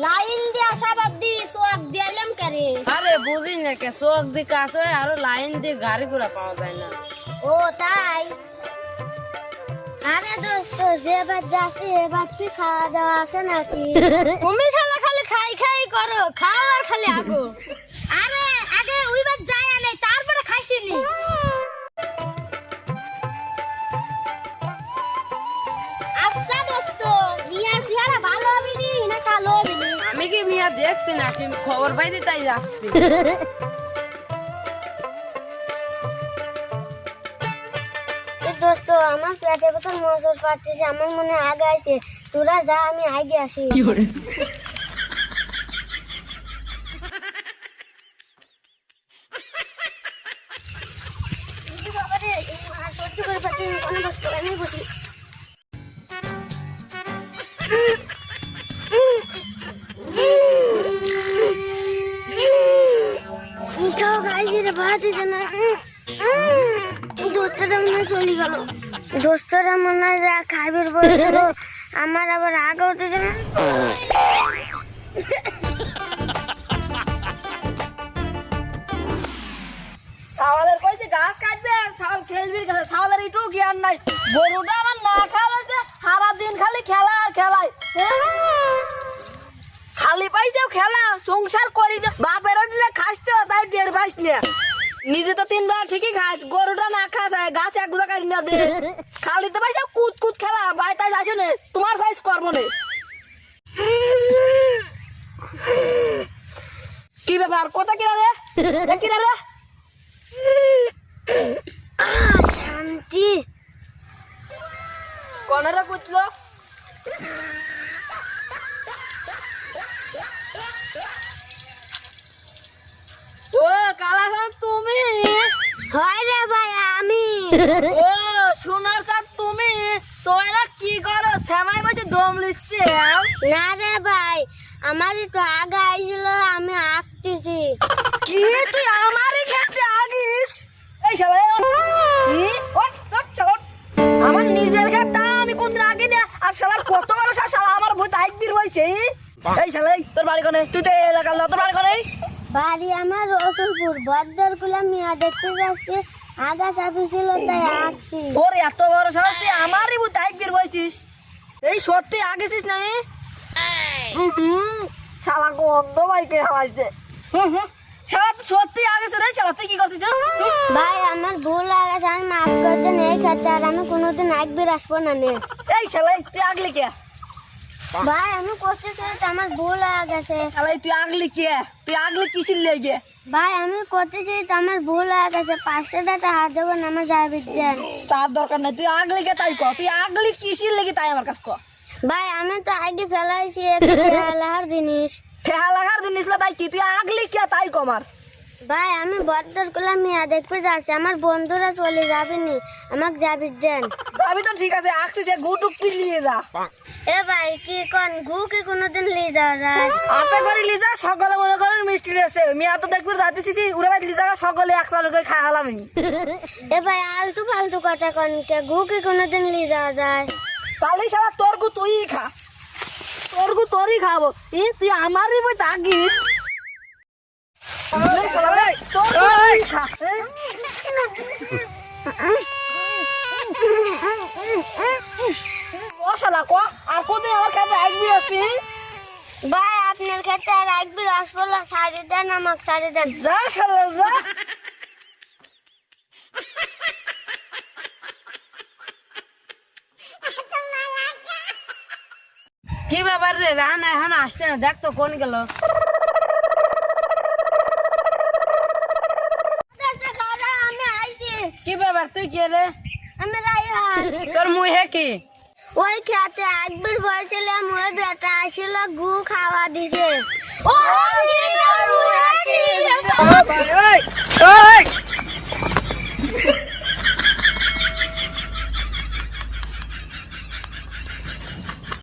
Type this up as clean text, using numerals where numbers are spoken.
Line দিয়ে আসাবাদ দি সোয়াক দিলাম করে। আরে বুঝি না কে চোখ দিয়ে কাজ হয় আর লাইন দিয়ে গাড়ি ঘোড়া পাওয়া যায় না। ও তাই? আরে দোস্ত যে বাদ যাচ্ছে এবার তুই খাওয়া দাওয়া আছে নাকি? তুমি শালা খালি খাই খাই করো, খাও আর খালি আগো। আরে আগে ওইবার যাই আমি তারপরে খাইছিনি। আচ্ছা দোস্ত মিয়ার চেহারা ভালো হবে নি না কালো হবে নি? আমি কি মিয়া দেখছি না, কি খবর পাইতে তাই যাচ্ছি। দোস্ত আমার পেটের ভিতর মজুর পাচ্ছিস, আমার মনে আগে আছে। তোরা যা আমি আগে আসি। সত্যি করে পাচ্ছি কোনো দোস্ত আমি বসি। খাও গাইছি রে ভাত দিছে না। দোস্তরা মনে হয় চলে গেল। দোস্তরা মনে হয় যা খাইবার বসছিল, আমার আবার আগে উঠেছে না। ছাওয়ালের কইছে গাছ কাটবে আর ছাওয়াল খেলবি, ছাওয়ালের একটু জ্ঞান নাই। গরুটা আমার না খাওয়াচ্ছে, সারাদিন খালি খেলা আর খেলায়। খালি পাইছেও খেলা, সংসার করি বাপেরও দিলে খাসতে তাই টের পাইস না। নিজে তো 3 বার ঠিকই খাস, গরুটা না খাস গাছ এক গুলা কাটি না দে। খালি তো পাইছে কুদ কুদ খেলা, ভাই তাই আসে নে তোমার সাইজ করবো নে। কি ব্যাপার কথা কিনা রে কিনা রে? শান্তি কনারা কুচলো ও কালাসান তুমি? হয় রে ভাই আমি। ও সোনার চাঁদ তুমি? তোরা কি করো শ্যামাই বসে দম লিখছে? না রে ভাই আমার একটু আগে আইছিল, আমি আঁকতেছি। কি তুই আমারই খেতে আগিস? এই শালা আমার নিজের খেতে আমি কোনদিন আগে না। আর শালার কত বড় শালা আমার ভূত আইবির হইছে। এই শালা তোর বাড়ি কোনে? তুই তো এলাকার না, তোর বাড়ি কোনে? বাড়ি আমার রসুলপুর। বদ্দর গুলা মিয়া দেখতে যাচ্ছে, আগা চাপি ছিল তাই আঁকছি। তোর এত বড় সাহস, তুই আমারই ভূত আইবির হইছিস? এই সত্যি আগেছিস না? শালা গন্ধ বাইকে হাওয়াইছে। শালা তুই সত্যি আগেছে রে। শালা তুই কি করছিস? ভাই আমার ভুল লাগছে, আমি মাফ করছেন এই খাতে, আর আমি কোনোদিন একবার আসবো না নে। এই শালা তুই আগলি কে? ভাই আমি করতে চাই, আমার ভুল লাগছে। শালা তুই আগলি কে? তুই আগলি কিসির লেগে? ভাই আমি করতে চাই, আমার ভুল লাগছে। 500 টাকা হাত দেবো না, আমার যাবি দেন। তার দরকার নাই, তুই আগলি কে তাই কর। তুই আগলি কিসির লেগে তাই আমার কাছে কর। ভাই আমি তো আগে ফেলাইছি লাহার জিনিস। ঠেহা লাগার জিনিস তাই কি? তুই আগলি কে তাই কমার? ভাই আমি বদ্দর গুলা মিয়া দেখতে যাচ্ছি, আমার বন্ধুরা চলে যাবেনি, আমাকে যাবি দেন। যাবি তো ঠিক আছে, আসছিস গুটুক তুই নিয়ে যা। এ ভাই কি কোন ঘু কি কোনোদিন নিয়ে যাওয়া যায়? আতে করে নিয়ে যা, সকালে মনে করেন মিষ্টি দিয়েছে। মেয়া তো দেখবি যাতেছি উড়ে বাড়ি নিয়ে যা, সকলে একসাথে করে খাই হলাম। এ ভাই আলতু ফালতু কথা কোন কে, ঘু কি কোনোদিন নিয়ে যাওয়া যায়? তাহলে সারা তোর গু তুই খা, তোর গু তোরই খাবো। তুই আমারই বই তাগিস। আর কোথায় আমার কাছে আসবি আসবি? ভাই আপনার ক্ষেত্রে আর একবার আসবো না, শাড়ি দেন আমাকে, শাড়ি দেন। যা শালা যা। কি ব্যাপার রে? রান এখন আসতে না, দেখ তো কোন গেল। আমি আইছি। কি ব্যাপার তুই কে রে? আমি রাইহান। তোর মুহে কি? ওই খেতে একবার বলছিলাম, ওই বেটা আসছিল গু খাওয়া দিছে। ও